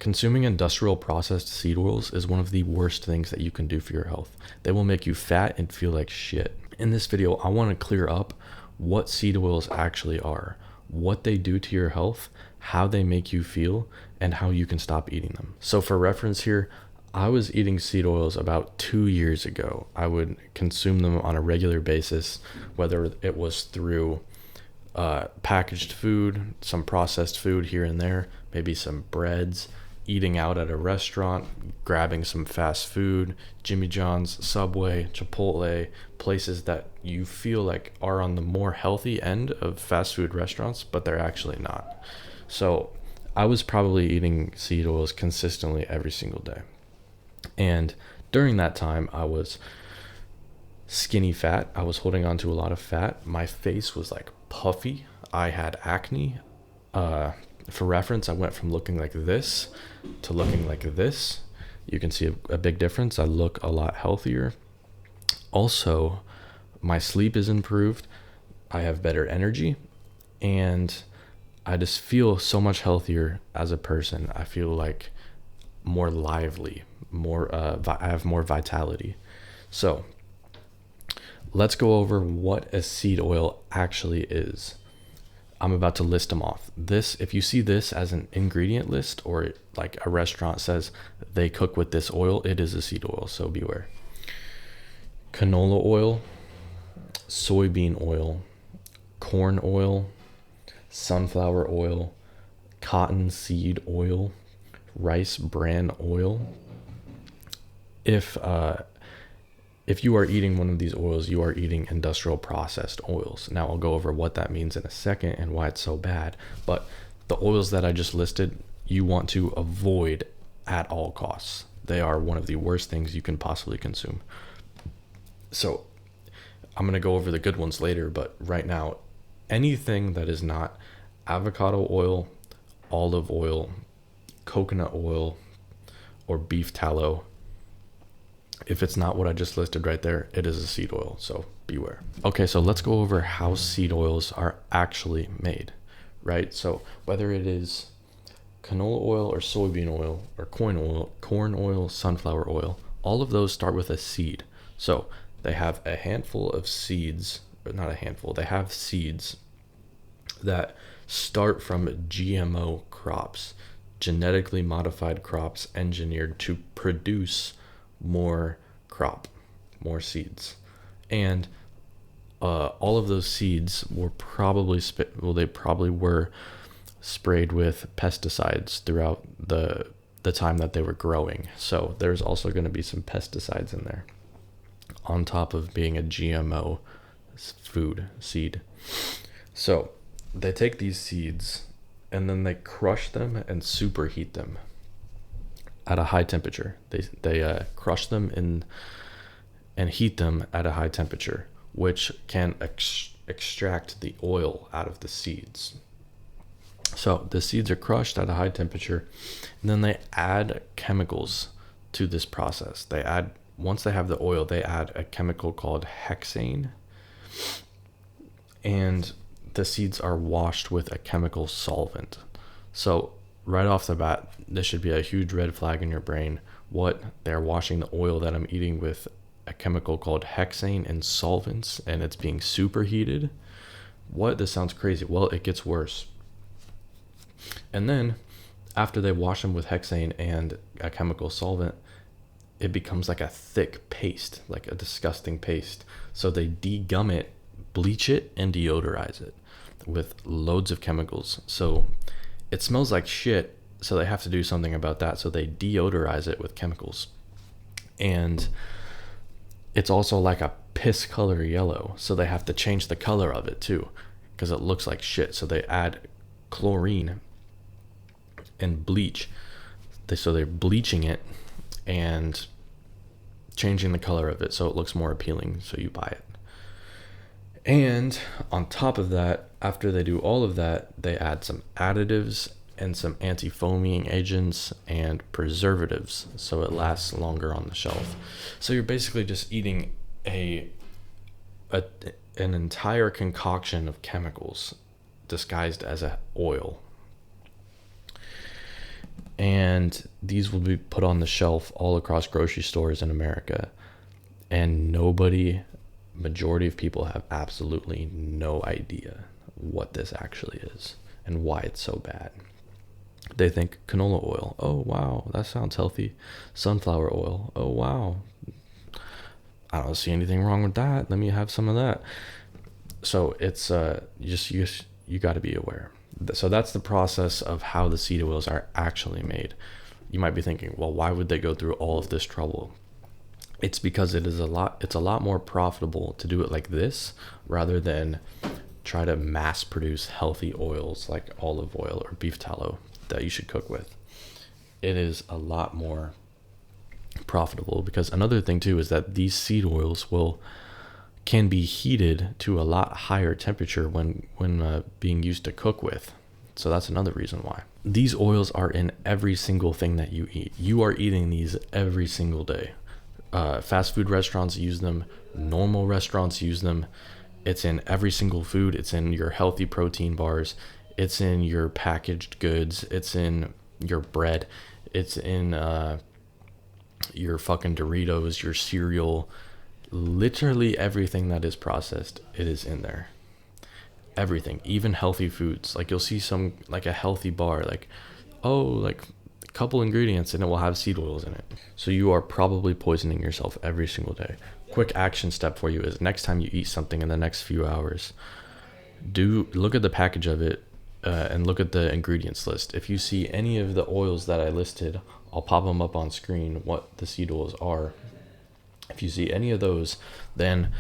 Consuming industrial processed seed oils is one of the worst things that you can do for your health. They will make you fat and feel like shit. In this video, I want to clear up what seed oils actually are, what they do to your health, how they make you feel, and how you can stop eating them. So for reference here, I was eating seed oils about 2 years ago. I would consume them on a regular basis, whether it was through packaged food, some processed food here and there, maybe some breads, eating out at a restaurant, grabbing some fast food, Jimmy John's, Subway, Chipotle, places that you feel like are on the more healthy end of fast food restaurants, but they're actually not. So I was probably eating seed oils consistently every single day. And during that time, I was skinny fat. I was holding on to a lot of fat. My face was like puffy. I had acne. For reference, I went from looking like this to looking like this. You can see a big difference. I look a lot healthier. Also, my sleep is improved. I have better energy, and I just feel so much healthier as a person. I feel like more lively, I have more vitality. So let's go over what a seed oil actually is. I'm about to list them off. This, if you see this as an ingredient list, or like a restaurant says they cook with this oil, it is a seed oil, so beware. Canola oil, soybean oil, corn oil, sunflower oil, cottonseed oil, rice bran oil. If you are eating one of these oils, you are eating industrial processed oils. Now I'll go over what that means in a second and why it's so bad. But the oils that I just listed, you want to avoid at all costs. They are one of the worst things you can possibly consume. So I'm going to go over the good ones later, but right now, anything that is not avocado oil, olive oil, coconut oil, or beef tallow, if it's not what I just listed right there, it is a seed oil, so beware. Okay, so let's go over how seed oils are actually made, right? So whether it is canola oil or soybean oil or corn oil, sunflower oil, all of those start with a seed. So they have a handful of seeds, or not a handful, they have seeds that start from GMO crops, genetically modified crops engineered to produce more seeds. And all of those seeds were probably were sprayed with pesticides throughout the time that they were growing. So there's also going to be some pesticides in there on top of being a GMO food seed. So they take these seeds and then they crush them and superheat them at a high temperature. They crush them and heat them at a high temperature, which can extract the oil out of the seeds. So the seeds are crushed at a high temperature, and then they add chemicals to this process. Once they have the oil, they add a chemical called hexane, and the seeds are washed with a chemical solvent. So right off the bat, this should be a huge red flag in your brain. They're washing the oil that I'm eating with a chemical called hexane and solvents, and it's being superheated. This sounds crazy. Well, it gets worse. And then after they wash them with hexane and a chemical solvent, it becomes like a thick paste, like a disgusting paste. So they degum it, bleach it, and deodorize it with loads of chemicals. So it smells like shit, so they have to do something about that. So they deodorize it with chemicals. And it's also like a piss color yellow, so they have to change the color of it too, because it looks like shit. So they add chlorine and bleach. So they're bleaching it and changing the color of it so it looks more appealing, so you buy it. And on top of that, after they do all of that, they add some additives and some anti-foaming agents and preservatives so it lasts longer on the shelf. So you're basically just eating an entire concoction of chemicals disguised as an oil. And these will be put on the shelf all across grocery stores in America. And majority of people have absolutely no idea what this actually is and why it's so bad. They think canola oil, oh wow, that sounds healthy. Sunflower oil, oh wow, I don't see anything wrong with that, let me have some of that. So it's you got to be aware. So that's the process of how the seed oils are actually made. You might be thinking, well, why would they go through all of this trouble? It's because it's a lot more profitable to do it like this rather than try to mass produce healthy oils like olive oil or beef tallow that you should cook with. It is a lot more profitable, because another thing too is that these seed oils can be heated to a lot higher temperature when being used to cook with. So that's another reason why. These oils are in every single thing that you eat. You are eating these every single day. Fast food restaurants use them. Normal restaurants use them. It's in every single food. It's in your healthy protein bars. It's in your packaged goods. It's in your bread. It's in your fucking Doritos, your cereal. Literally everything that is processed, it is in there. Everything, even healthy foods. Like you'll see some, like a healthy bar, like, oh, like a couple ingredients and it will have seed oils in it. So you are probably poisoning yourself every single day. Quick action step for you is next time you eat something in the next few hours, look at the package of it and look at the ingredients list. If you see any of the oils that I listed, I'll pop them up on screen, what the seed oils are. If you see any of those, then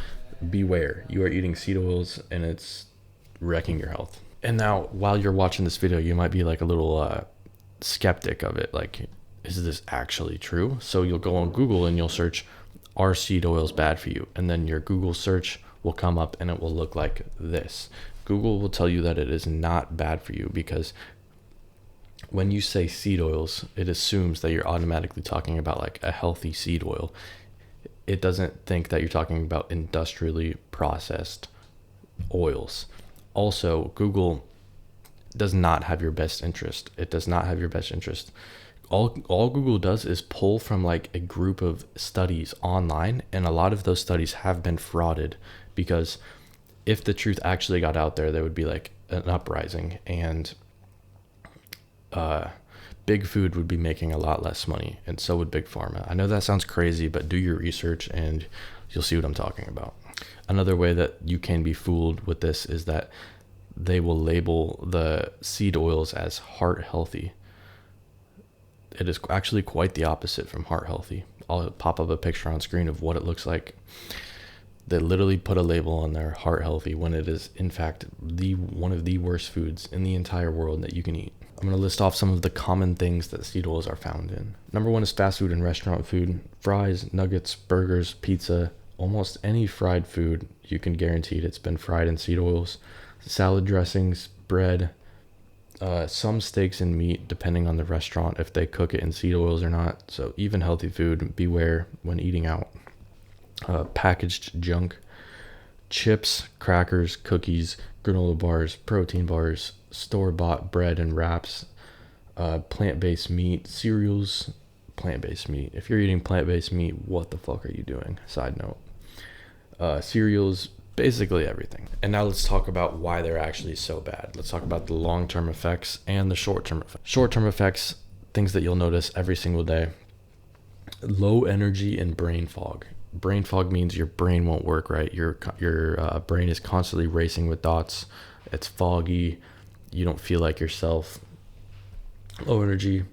beware. You are eating seed oils and it's wrecking your health. And now, while you're watching this video, you might be like a little skeptic of it. Like, is this actually true? So you'll go on Google and you'll search, are seed oils bad for you? And then your Google search will come up and it will look like this. Google will tell you that it is not bad for you, because when you say seed oils, it assumes that you're automatically talking about like a healthy seed oil. It doesn't think that you're talking about industrially processed oils. Also, Google does not have your best interest. It does not have your best interest. All Google does is pull from like a group of studies online, and a lot of those studies have been frauded, because if the truth actually got out there, there would be like an uprising, and big food would be making a lot less money, and so would big pharma. I know that sounds crazy, but do your research and you'll see what I'm talking about. Another way that you can be fooled with this is that they will label the seed oils as heart healthy. It is actually quite the opposite from heart healthy. I'll pop up a picture on screen of what it looks like. They literally put a label on there, heart healthy, when it is in fact one of the worst foods in the entire world that you can eat. I'm going to list off some of the common things that seed oils are found in. Number one is fast food and restaurant food. Fries, nuggets, burgers, pizza, almost any fried food, you can guarantee it's been fried in seed oils. Salad dressings, bread, some steaks and meat, depending on the restaurant, if they cook it in seed oils or not. So even healthy food, beware when eating out. Packaged junk, chips, crackers, cookies, granola bars, protein bars, store-bought bread and wraps, plant-based meat, cereals, plant-based meat. If you're eating plant-based meat, what the fuck are you doing? Side note. Cereals, basically everything. And now let's talk about why they're actually so bad. Let's talk about the long-term effects and the short-term effects. Short-term effects, things that you'll notice every single day. Low energy and brain fog. Brain fog means your brain won't work right. Your brain is constantly racing with thoughts. It's foggy. You don't feel like yourself. Low energy.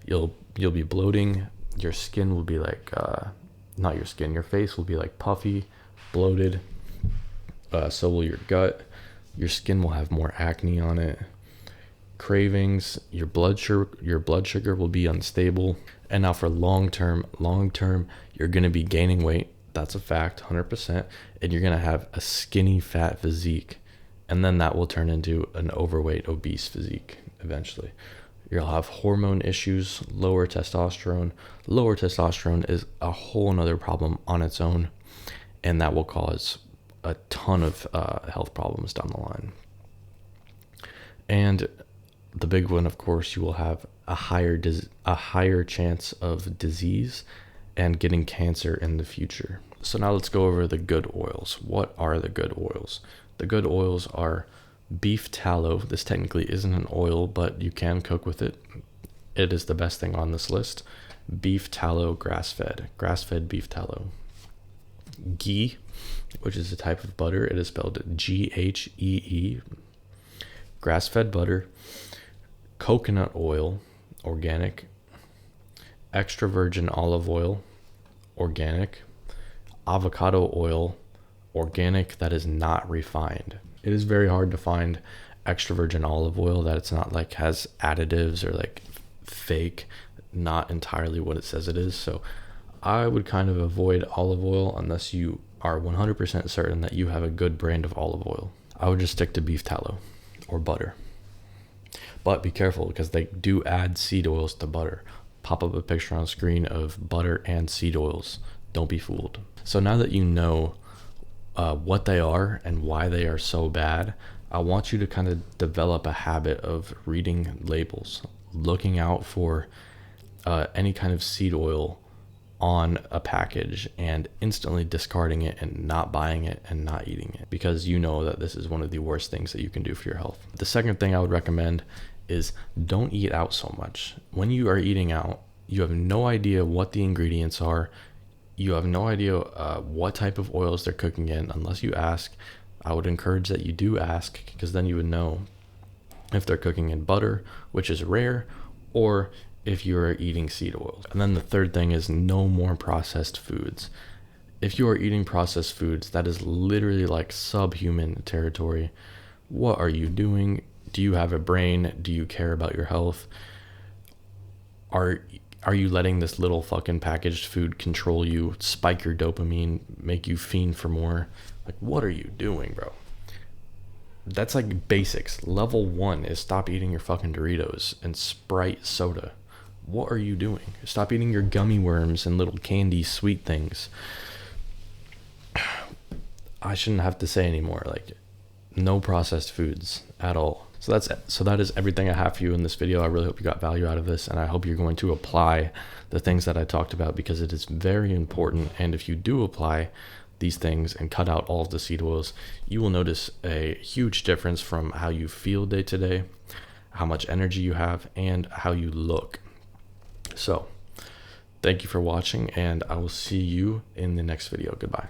You'll be bloating. Your skin will be like, not your skin, your face will be like puffy, bloated. So will your gut. Your skin will have more acne on it. Cravings. Your blood sugar will be unstable. And now for long term, you're going to be gaining weight. That's a fact, 100%. And you're going to have a skinny, fat physique. And then that will turn into an overweight, obese physique eventually. You'll have hormone issues, lower testosterone. Lower testosterone is a whole nother problem on its own. And that will cause a ton of health problems down the line. And the big one, of course, you will have a higher chance of disease and getting cancer in the future. So now let's go over the good oils. What are the good oils? The good oils are beef tallow. This technically isn't an oil, but you can cook with it. It is the best thing on this list. Beef tallow, grass-fed beef tallow. Ghee, which is a type of butter. It is spelled Ghee. Grass-fed butter. Coconut oil, organic. Extra virgin olive oil, organic. Avocado oil, organic, that is not refined. It is very hard to find extra virgin olive oil that it's not like has additives or like fake, not entirely what it says it is. So I would kind of avoid olive oil unless you are 100% certain that you have a good brand of olive oil. I would just stick to beef tallow or butter. But be careful because they do add seed oils to butter. Pop up a picture on screen of butter and seed oils. Don't be fooled. So now that you know what they are and why they are so bad, I want you to kind of develop a habit of reading labels, looking out for any kind of seed oil on a package and instantly discarding it and not buying it and not eating it, because you know that this is one of the worst things that you can do for your health. The second thing I would recommend is don't eat out so much. When you are eating out, you have no idea what the ingredients are. You have no idea what type of oils they're cooking in unless you ask. I would encourage that you do ask, because then you would know if they're cooking in butter, which is rare, or if you're eating seed oils. And then the third thing is no more processed foods. If you are eating processed foods, that is literally like subhuman territory. What are you doing? Do you have a brain? Do you care about your health? Are you letting this little fucking packaged food control you, spike your dopamine, make you fiend for more? Like, what are you doing, bro? That's like basics. Level 1 is stop eating your fucking Doritos and Sprite soda. What are you doing? Stop eating your gummy worms and little candy sweet things. I shouldn't have to say anymore. Like, no processed foods at all. So that is everything I have for you in this video. I really hope you got value out of this, and I hope you're going to apply the things that I talked about, because it is very important. And if you do apply these things and cut out all of the seed oils, you will notice a huge difference from how you feel day to day, how much energy you have, and how you look. So thank you for watching, and I will see you in the next video. Goodbye.